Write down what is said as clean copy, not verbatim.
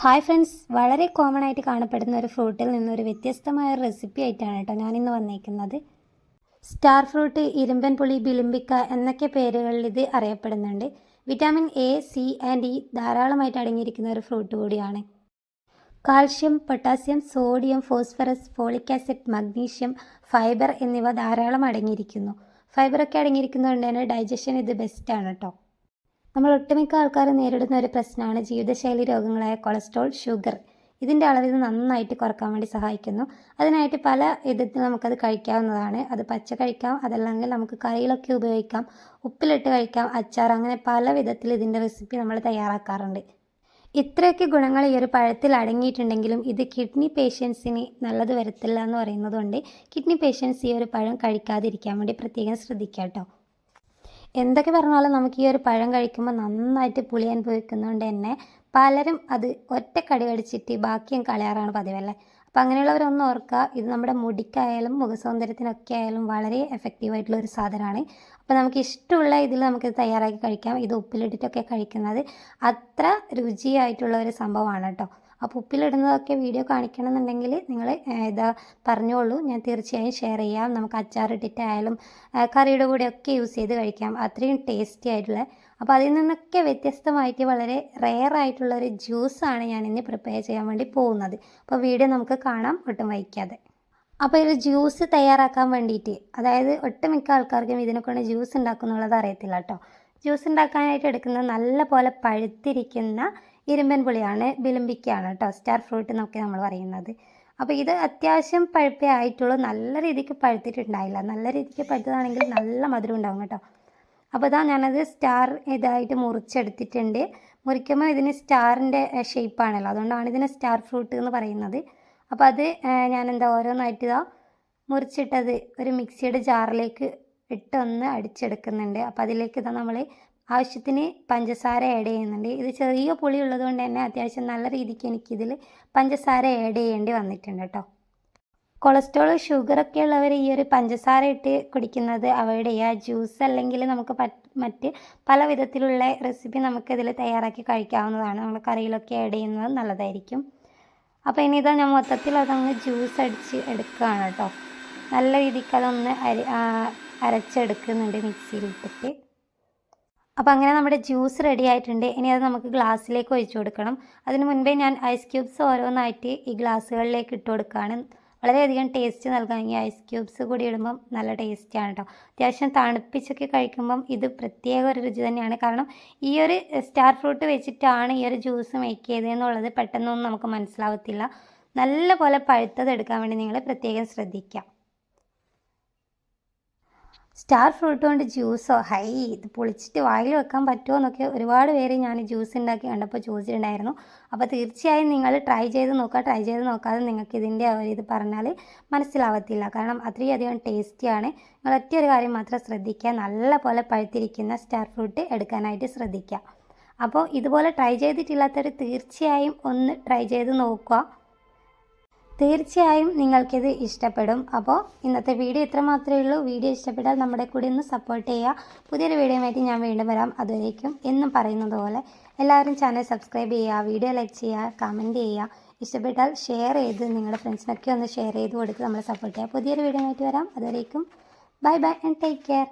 Hi friends, വളരെ common ആയിട്ട് കാണപ്പെടുന്ന ഒരു ഫ്രൂട്ടിൽ നിന്നൊരു വ്യത്യസ്തമായ റെസിപ്പി ആയിട്ടാണ് കേട്ടോ ഞാനിന്ന് വന്നേക്കുന്നത്. സ്റ്റാർ ഫ്രൂട്ട്, ഇരുമ്പൻ പുളി, ബിലിംബിക്ക എന്നൊക്കെ പേരുകളിൽ ഇത് അറിയപ്പെടുന്നുണ്ട്. Vitamin A, C and E ധാരാളമായിട്ട് അടങ്ങിയിരിക്കുന്ന ഒരു ഫ്രൂട്ട് കൂടിയാണ്. Calcium, potassium, sodium, phosphorus, folic acid, magnesium, fibre എന്നിവ ധാരാളം അടങ്ങിയിരിക്കുന്നു. ഫൈബറൊക്കെ അടങ്ങിയിരിക്കുന്നതുകൊണ്ട് തന്നെ ഡൈജഷൻ ഇത് ബെസ്റ്റാണ് കേട്ടോ. നമ്മൾ ഒട്ടുമിക്ക ആൾക്കാരും നേരിടുന്ന ഒരു പ്രശ്നമാണ് ജീവിതശൈലി രോഗങ്ങളായ കൊളസ്ട്രോൾ, ഷുഗർ. ഇതിൻ്റെ അളവ് ഇത് നന്നായിട്ട് കുറക്കാൻ വേണ്ടി സഹായിക്കുന്നു. അതിനായിട്ട് പല വിധത്തിൽ നമുക്കത് കഴിക്കാവുന്നതാണ്. അത് പച്ച കഴിക്കാം, അതല്ലെങ്കിൽ നമുക്ക് കറിയിലൊക്കെ ഉപയോഗിക്കാം, ഉപ്പിലിട്ട് കഴിക്കാം, അച്ചാർ, അങ്ങനെ പല വിധത്തിൽ ഇതിൻ്റെ റെസിപ്പി നമ്മൾ തയ്യാറാക്കാറുണ്ട്. ഇത്രയൊക്കെ ഗുണങ്ങൾ ഈ ഒരു പഴത്തിൽ അടങ്ങിയിട്ടുണ്ടെങ്കിലും ഇത് കിഡ്നി പേഷ്യൻസിന് നല്ലത് വരത്തില്ല എന്ന് പറയുന്നതുകൊണ്ട് കിഡ്നി പേഷ്യൻസ് ഈ ഒരു പഴം കഴിക്കാതിരിക്കാൻ വേണ്ടി പ്രത്യേകം ശ്രദ്ധിക്കാം കേട്ടോ. എന്തൊക്കെ പറഞ്ഞാലും നമുക്ക് ഈ ഒരു പഴം കഴിക്കുമ്പോൾ നന്നായിട്ട് പുളി അനുഭവിക്കുന്നതുകൊണ്ട് തന്നെ പലരും അത് ഒറ്റ കടി കടിച്ചിട്ട് ബാക്കിയും കളയാറാണ് പതിവല്ലേ. അപ്പോൾ അങ്ങനെയുള്ളവരൊന്നും ഓർക്കുക, ഇത് നമ്മുടെ മുടിക്കായാലും മുഖസൗന്ദര്യത്തിനൊക്കെ ആയാലും വളരെ എഫക്റ്റീവായിട്ടുള്ള ഒരു സാധനമാണ്. അപ്പോൾ നമുക്ക് ഇഷ്ടമുള്ള ഇതിൽ നമുക്കിത് തയ്യാറാക്കി കഴിക്കാം. ഇത് ഉപ്പിലിട്ടിട്ടൊക്കെ കഴിക്കുന്നത് അത്ര രുചിയായിട്ടുള്ള ഒരു സംഭവമാണ് കേട്ടോ. അപ്പോൾ ഉപ്പിലിടുന്നതൊക്കെ വീഡിയോ കാണിക്കണമെന്നുണ്ടെങ്കിൽ നിങ്ങൾ ഇതാ പറഞ്ഞോളൂ, ഞാൻ തീർച്ചയായും ഷെയർ ചെയ്യാം. നമുക്ക് അച്ചാറിട്ടിട്ടായാലും കറിയുടെ കൂടെയൊക്കെ യൂസ് ചെയ്ത് കഴിക്കാം, അത്രയും ടേസ്റ്റി ആയിട്ടുള്ള. അപ്പോൾ അതിൽ നിന്നൊക്കെ വ്യത്യസ്തമായിട്ട് വളരെ റെയർ ആയിട്ടുള്ളൊരു ജ്യൂസാണ് ഞാൻ ഇന്ന് പ്രിപ്പയർ ചെയ്യാൻ വേണ്ടി പോകുന്നത്. അപ്പോൾ വീഡിയോ നമുക്ക് കാണാം, ഒട്ടും വൈകാതെ. അപ്പോൾ ഒരു ജ്യൂസ് തയ്യാറാക്കാൻ വേണ്ടിയിട്ട്, അതായത് ഒട്ടുമിക്ക ആൾക്കാർക്കും ഇതിനെക്കൊണ്ട് ജ്യൂസ് ഉണ്ടാക്കുന്നുള്ളത് അറിയത്തില്ല കേട്ടോ. ജ്യൂസ് ഉണ്ടാക്കാനായിട്ട് എടുക്കുന്നത് നല്ല പോലെ പഴുത്തിരിക്കുന്ന ഇരുമ്പൻ പുളിയാണ്, ബിലിംബിക്കയാണ് കേട്ടോ, സ്റ്റാർ ഫ്രൂട്ട് എന്നൊക്കെ നമ്മൾ പറയുന്നത്. അപ്പോൾ ഇത് അത്യാവശ്യം പഴുപ്പേ ആയിട്ടുള്ളൂ, നല്ല രീതിക്ക് പഴുത്തിട്ടുണ്ടായില്ല. നല്ല രീതിക്ക് പഴുത്തതാണെങ്കിൽ നല്ല മധുരം ഉണ്ടാകും കേട്ടോ. അപ്പോൾ ഇതാ ഞാനത് സ്റ്റാർ ഇതായിട്ട് മുറിച്ചെടുത്തിട്ടുണ്ട്. മുറിക്കുമ്പോൾ ഇതിന് സ്റ്റാറിൻ്റെ ഷേപ്പാണല്ലോ, അതുകൊണ്ടാണ് ഇതിന് സ്റ്റാർ ഫ്രൂട്ട് എന്ന് പറയുന്നത്. അപ്പോൾ അത് ഞാനെന്താ ഓരോന്നായിട്ട് ഇതാ മുറിച്ചിട്ടത് ഒരു മിക്സിയുടെ ജാറിലേക്ക് ഇട്ടൊന്ന് അടിച്ചെടുക്കുന്നുണ്ട്. അപ്പോൾ അതിലേക്ക് ഇതാ നമ്മൾ ആവശ്യത്തിന് പഞ്ചസാര ആഡ് ചെയ്യുന്നുണ്ട്. ഇത് ചെറിയ പുളി ഉള്ളതുകൊണ്ട് തന്നെ അത്യാവശ്യം നല്ല രീതിക്ക് എനിക്കിതിൽ പഞ്ചസാര ആഡ് ചെയ്യേണ്ടി വന്നിട്ടുണ്ട് കേട്ടോ. കൊളസ്ട്രോൾ, ഷുഗറൊക്കെ ഉള്ളവർ ഈ ഒരു പഞ്ചസാര ഇട്ട് കുടിക്കുന്നത് അവോയ്ഡ് ചെയ്യുക. ജ്യൂസ് അല്ലെങ്കിൽ നമുക്ക് മറ്റ് പല വിധത്തിലുള്ള റെസിപ്പി നമുക്കിതിൽ തയ്യാറാക്കി കഴിക്കാവുന്നതാണ്. നമ്മൾ കറിയിലൊക്കെ ആഡ് ചെയ്യുന്നത് നല്ലതായിരിക്കും. അപ്പോൾ ഇനി ഇതാ ഞാൻ മൊത്തത്തിൽ അതങ്ങ് ജ്യൂസ് അടിച്ച് എടുക്കുകയാണ് കേട്ടോ. നല്ല രീതിക്ക് അതൊന്ന് അരച്ചെടുക്കുന്നുണ്ട് മിക്സിയിലിട്ടിട്ട്. അപ്പോൾ അങ്ങനെ നമ്മുടെ ജ്യൂസ് റെഡി ആയിട്ടുണ്ട്. ഇനി അത് നമുക്ക് ഗ്ലാസ്സിലേക്ക് ഒഴിച്ചു കൊടുക്കണം. അതിന് മുൻപേ ഞാൻ ഐസ് ക്യൂബ്സ് ഓരോന്നായിട്ട് ഈ ഗ്ലാസ്സുകളിലേക്ക് ഇട്ട് കൊടുക്കുകയാണ്. വളരെയധികം ടേസ്റ്റ് നൽകാൻ ഈ ഐസ് ക്യൂബ്സ് കൂടി ഇടുമ്പം നല്ല ടേസ്റ്റിയാണ് കേട്ടോ. അത്യാവശ്യം തണുപ്പിച്ചൊക്കെ കഴിക്കുമ്പം ഇത് പ്രത്യേക ഒരു രുചി തന്നെയാണ്. കാരണം ഈ ഒരു സ്റ്റാർ ഫ്രൂട്ട് വെച്ചിട്ടാണ് ഈ ഒരു ജ്യൂസ് മേക്ക് ചെയ്തതെന്നുള്ളത് പെട്ടെന്നൊന്നും നമുക്ക് മനസ്സിലാവത്തില്ല. നല്ല പോലെ പഴുത്തത് എടുക്കാൻ വേണ്ടി നിങ്ങൾ പ്രത്യേകം ശ്രദ്ധിക്കുക. സ്റ്റാർ ഫ്രൂട്ട് കൊണ്ട് ജ്യൂസോ, ഇത് പൊളിച്ചിട്ട് വായിൽ വെക്കാൻ പറ്റുമോ എന്നൊക്കെ ഒരുപാട് പേര് ഞാൻ ജ്യൂസ് ഉണ്ടാക്കി കണ്ടപ്പോൾ ചോദിച്ചിട്ടുണ്ടായിരുന്നു. അപ്പോൾ തീർച്ചയായും നിങ്ങൾ ട്രൈ ചെയ്ത് നോക്കുക. ട്രൈ ചെയ്ത് നോക്കാതെ നിങ്ങൾക്ക് ഇതിൻ്റെ ഇത് പറഞ്ഞാൽ മനസ്സിലാവത്തില്ല. കാരണം അത്രയധികം ടേസ്റ്റിയാണ്. നിങ്ങൾ ഒറ്റയൊരു കാര്യം മാത്രം ശ്രദ്ധിക്കുക, നല്ല പോലെ പഴുത്തിരിക്കുന്ന സ്റ്റാർ ഫ്രൂട്ട് എടുക്കാനായിട്ട് ശ്രദ്ധിക്കുക. അപ്പോൾ ഇതുപോലെ ട്രൈ ചെയ്തിട്ടില്ലാത്തവർ തീർച്ചയായും ഒന്ന് ട്രൈ ചെയ്ത് നോക്കുക. തീർച്ചയായും നിങ്ങൾക്കിത് ഇഷ്ടപ്പെടും. അപ്പോൾ ഇന്നത്തെ വീഡിയോ ഇത്ര മാത്രമേ ഉള്ളൂ. വീഡിയോ ഇഷ്ടപ്പെട്ടാൽ നമ്മുടെ കൂടെ ഒന്ന് സപ്പോർട്ട് ചെയ്യുക. പുതിയൊരു വീഡിയോയുമായിട്ട് ഞാൻ വീണ്ടും വരാം. അതുവരേക്കും എന്നും പറയുന്നത് പോലെ എല്ലാവരും ചാനൽ സബ്സ്ക്രൈബ് ചെയ്യുക, വീഡിയോ ലൈക്ക് ചെയ്യുക, കമൻറ്റ് ചെയ്യുക. ഇഷ്ടപ്പെട്ടാൽ ഷെയർ ചെയ്ത് നിങ്ങളുടെ ഫ്രണ്ട്സിനൊക്കെ ഒന്ന് ഷെയർ ചെയ്ത് കൊടുത്ത് നമ്മളെ സപ്പോർട്ട് ചെയ്യുക. പുതിയൊരു വീഡിയോയുമായിട്ട് വരാം. അതുവരേക്കും bye bye and take care.